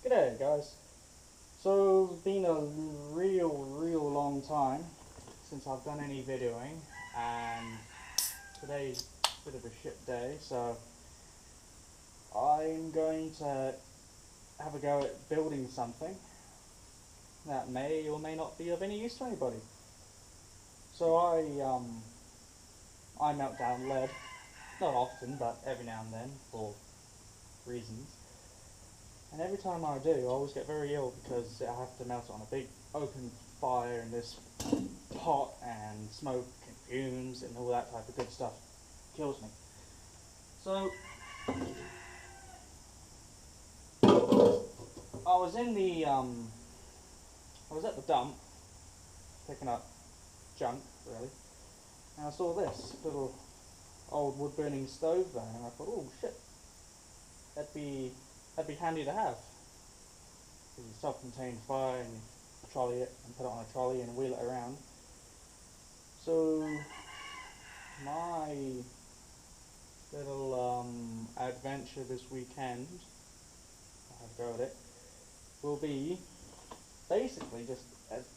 G'day guys. So it's been a real long time since I've done any videoing, and today's a bit of a shit day, so I'm going to have a go at building something that may or may not be of any use to anybody. So I melt down lead, not often, but every now and then for reasons. And every time I do, I always get very ill because I have to melt it on a big open fire in this pot, and smoke and fumes and all that type of good stuff kills me. So I was in the I was at the dump picking up junk really, and I saw this little old wood burning stove there, and I thought, oh shit, that'd be handy to have. It's a self-contained fire, and you trolley it and put it on a trolley and wheel it around. So my little adventure this weekend, I have a go at it, will be basically just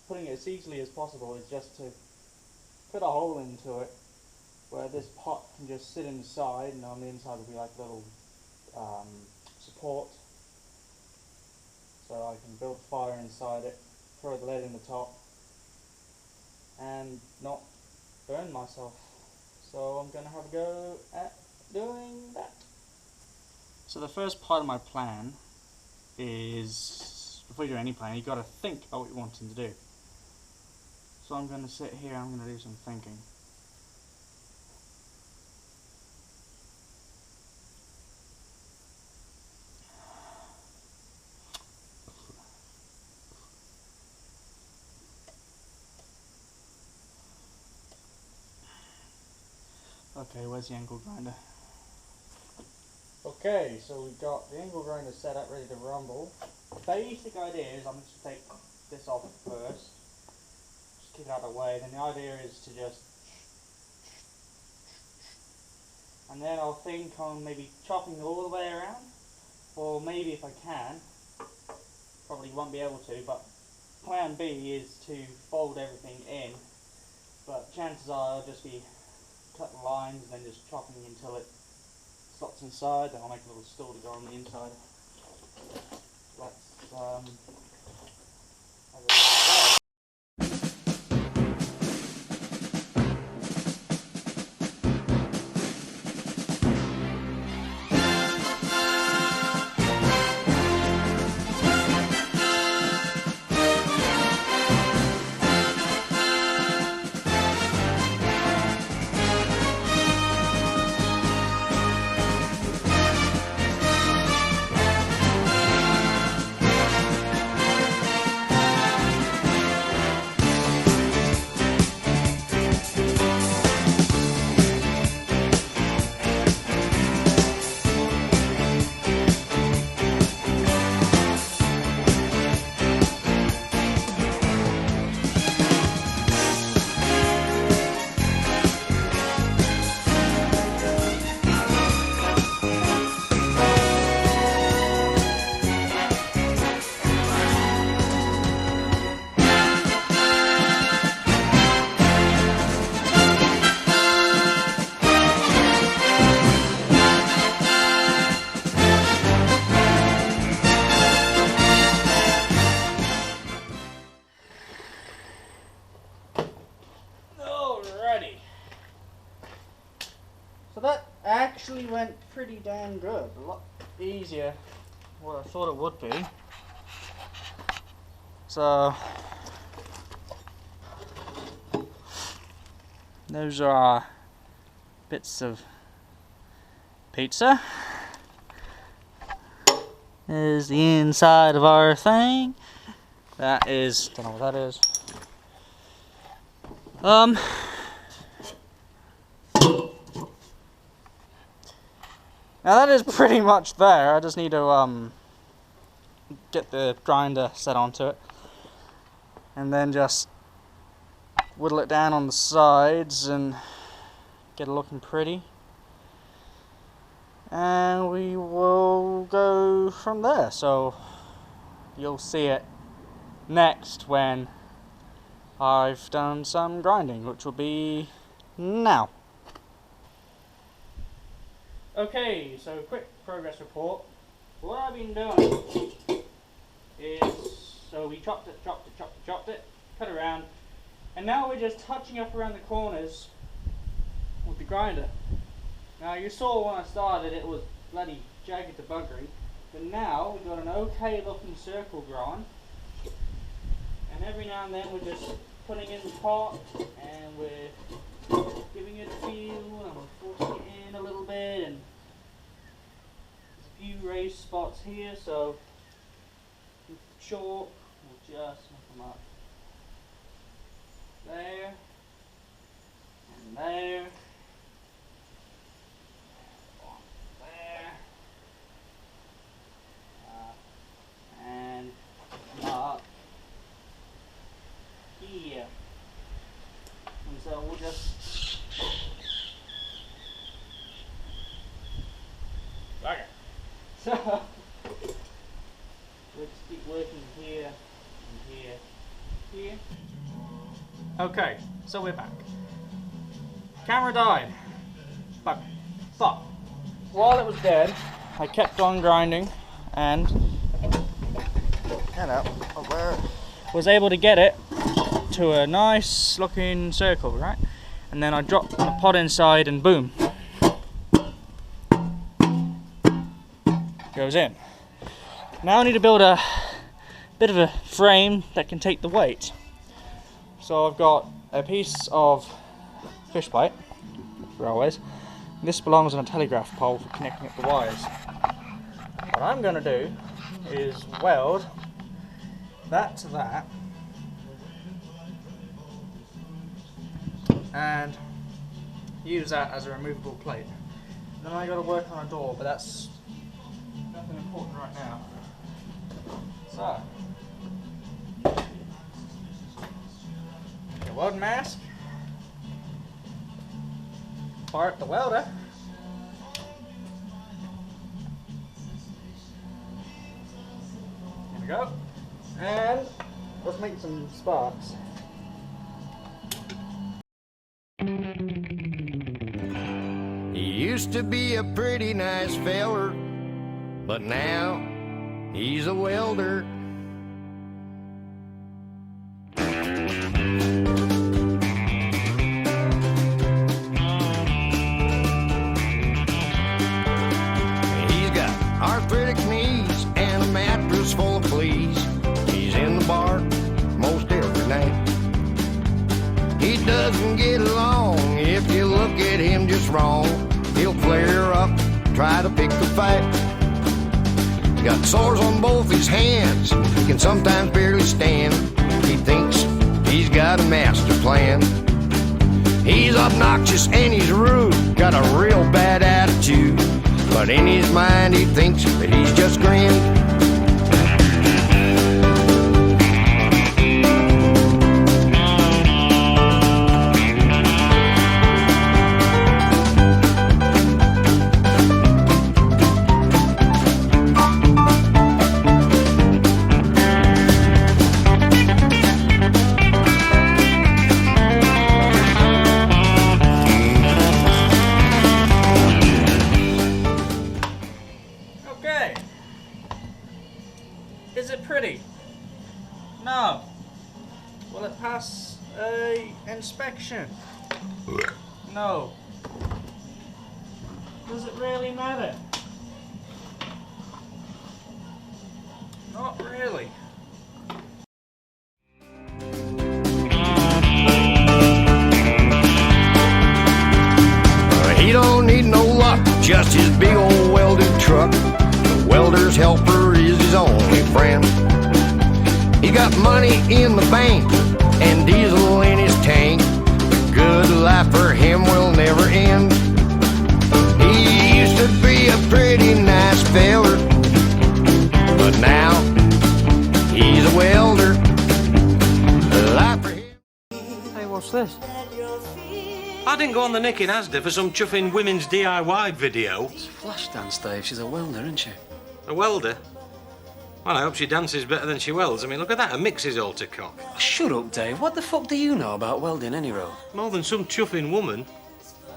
putting it as easily as possible, is just to put a hole into it where this pot can just sit inside, and on the inside will be like a little support, so I can build a fire inside it, throw the lead in the top, and not burn myself. So I'm going to have a go at doing that. So the first part of my plan is, before you do any plan, you've got to think about what you're wanting to do. So I'm going to sit here, I'm going to do some thinking. Okay, where's the angle grinder? Okay, so we've got the angle grinder set up, ready to rumble. The basic idea is I'm just going to take this off first, just keep it out of the way. Then the idea is to just, and then I'll think on maybe chopping all the way around, or maybe if I can, probably won't be able to, but plan B is to fold everything in, but chances are I'll just be cutting lines and then just chopping until it slots inside. Then I'll make a little stool to go on the inside. Let's have a look. So that actually went pretty damn good. A lot easier than what I thought it would be. So those are bits of pizza. There's the inside of our thing. That is, don't know what that is. Now that is pretty much there. I just need to get the grinder set onto it, and then just whittle it down on the sides and get it looking pretty, and we will go from there. So you'll see it next when I've done some grinding, which will be now. Okay, so quick progress report. What I've been doing is, so we chopped it, cut around, and now we're just touching up around the corners with the grinder. Now you saw when I started it was bloody jagged to buggery, but now we've got an okay looking circle grind, and every now and then we're just putting in the pot and we're giving it a feel and we're forcing it in a little bit, and there's a few raised spots here, so with chalk we'll just make them up there and there. And up here, and so we'll just okay. So we'll just keep working here and here, here. Okay, so we're back. Camera died, but while it was dead, I kept on grinding and was able to get it to a nice looking circle, right? And then I dropped the pot inside and boom, goes in. Now I need to build a bit of a frame that can take the weight. So I've got a piece of fish plate, railways. This belongs on a telegraph pole for connecting up the wires. What I'm going to do is weld that to that and use that as a removable plate. Then I got to work on a door, but that's nothing important right now. So, your welding mask, fire up the welder. There we go. And let's make some sparks. He used to be a pretty nice feller, but now he's a welder. He's got arthritic knees and a mattress full of fleas. He's in the bar most every night. He doesn't get along if you look at him just wrong. He'll flare up, try to pick the fight. Got sores on both his hands, he can sometimes barely stand. He thinks he's got a master plan. He's obnoxious and he's rude, got a real bad attitude, but in his mind he thinks that he's just grand. Is it pretty? No. Will it pass a inspection? No. Does it really matter? Not really. He don't need no luck, just his big old welding truck. The welder's helper is his only friend. He got money in the bank and diesel in his tank. The good life for him will never end. He used to be a pretty nice feller, but now he's a welder. The life for him. Hey, what's this? I didn't go on the Nick in Asda for some chuffing women's DIY video. It's Flashdance, Dave. She's a welder, isn't she? A welder? Well, I hope she dances better than she welds. I mean, look at that, her mix is all to cock. Shut up, Dave. What the fuck do you know about welding, any road? More than some chuffing woman.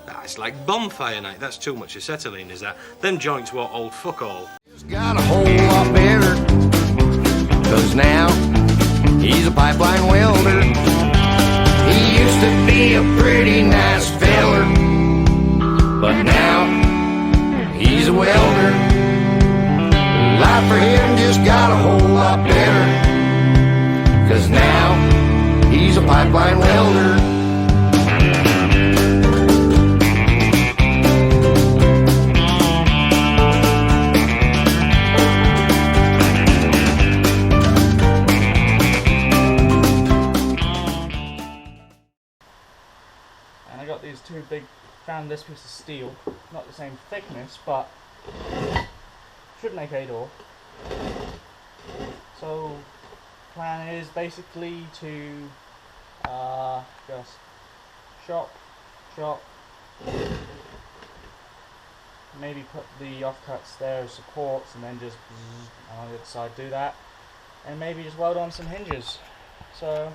Ah, it's like bonfire night. That's too much acetylene, is that? Them joints won't hold fuck all. He's got a whole lot better, 'cause now he's a pipeline welder. He used to be a pretty nice feller, but now he's a welder. Life for him just got a whole lot better, 'cause now he's a pipeline welder. And I got these two big, found this piece of steel, not the same thickness, but should make a door. So plan is basically to just chop, maybe put the offcuts there as supports, and then just on the other side do that, and maybe just weld on some hinges. So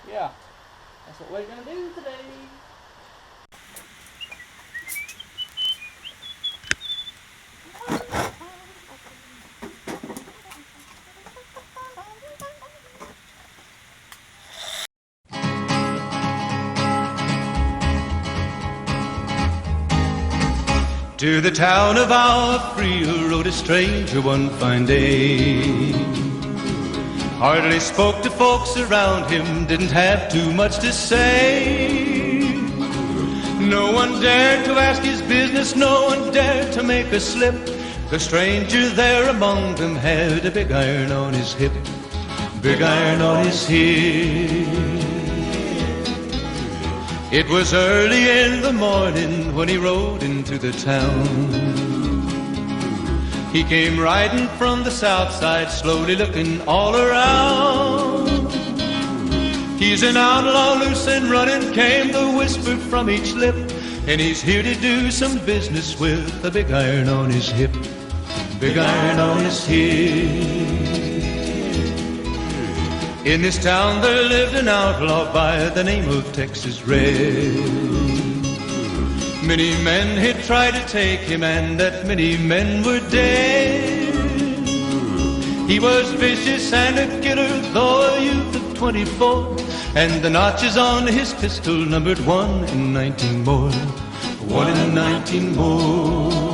yeah, that's what we're gonna do today. To the town of our Freel rode a stranger one fine day. Hardly spoke to folks around him, didn't have too much to say. No one dared to ask his business, no one dared to make a slip. The stranger there among them had a big iron on his hip, big iron on his hip. It was early in the morning when he rode into the town. He came riding from the south side, slowly looking all around. He's an outlaw, loose and running, came the whisper from each lip, and he's here to do some business with a big iron on his hip, big iron on his hip. In this town there lived an outlaw by the name of Texas Red. Many men had tried to take him, and that many men were dead. He was vicious and a killer, though a youth of 24, and the notches on his pistol numbered 1 in 19 more, 1 in 19 more.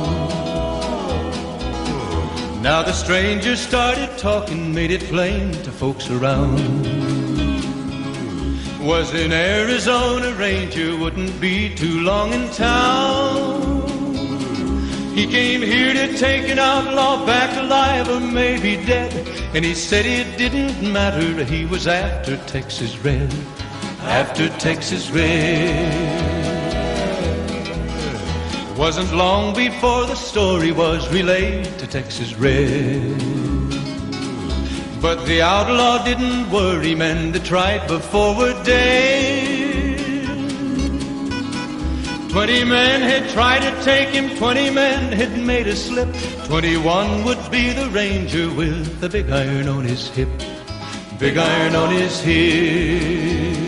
Now the stranger started talking, made it plain to folks around. Was an Arizona Ranger, wouldn't be too long in town. He came here to take an outlaw back alive or maybe dead, and he said it didn't matter, he was after Texas Red, after Texas Red. Wasn't long before the story was relayed to Texas Red. But the outlaw didn't worry, men that tried before were dead. 20 men had tried to take him, 20 men had made a slip. 21 would be the Ranger with the big iron on his hip, big iron on his hip.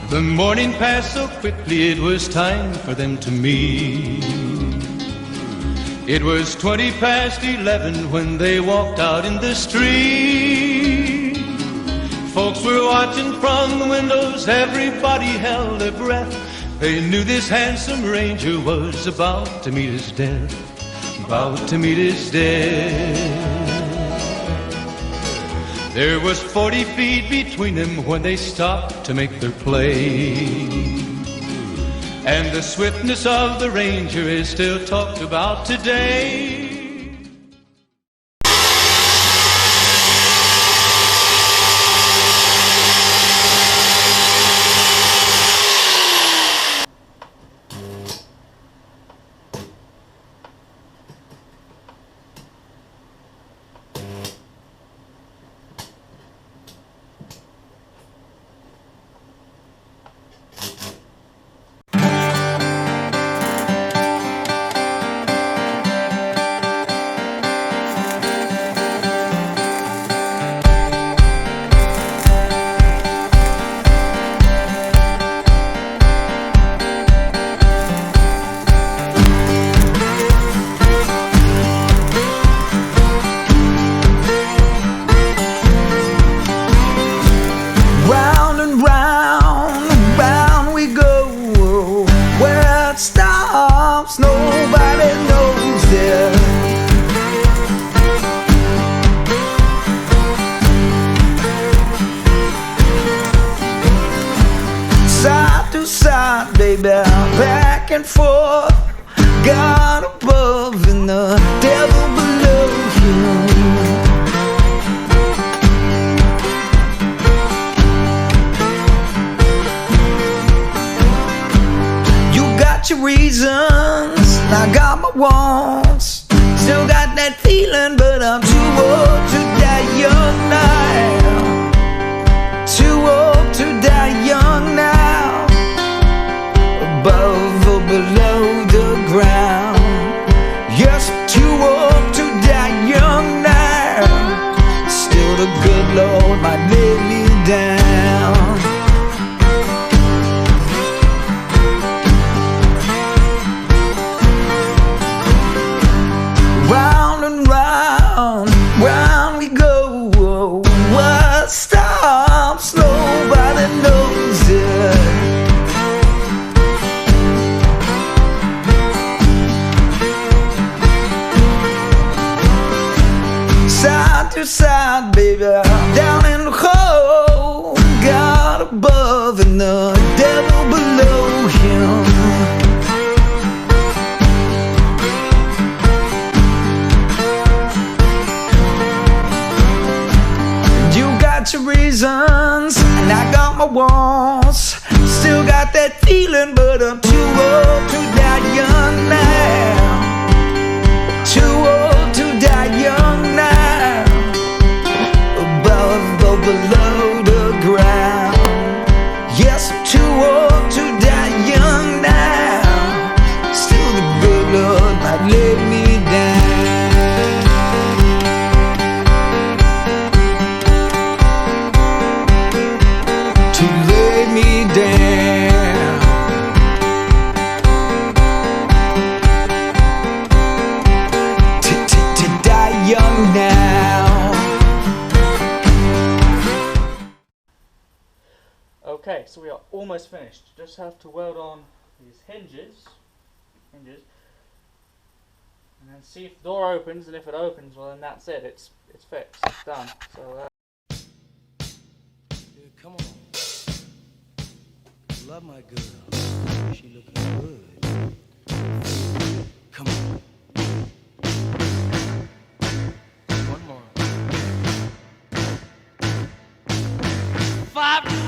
The morning passed so quickly, it was time for them to meet. It was 20 past 11 when they walked out in the street. Folks were watching from the windows, everybody held their breath. They knew this handsome Ranger was about to meet his death, about to meet his death. There was 40 feet between them when they stopped to make their play. And the swiftness of the Ranger is still talked about today. and forth, God above and the devil below you. You got your reasons, I got my wants. Still got that feeling, but I'm too old to die young now. Too old to die young now. Above or below the ground. Yes, too old to die young now. Still the good Lord might lay me down. Round and round, round we go. What stops? Nobody knows it. Side to side, baby, down in the hole. God above and the devil below him. Your reasons, and I got my wants. Still got that feeling, but I'm too old to die young now. Too old to die young now. Above or below the ground. Yes, I'm too old to die young now. Still the good Lord might lay me down. Okay, so we are almost finished. Just have to weld on these hinges, and then see if the door opens. And if it opens, well then that's it. It's fixed. It's done. So. Dude, come on. Love my girl. She looking good. Come on. One more. 5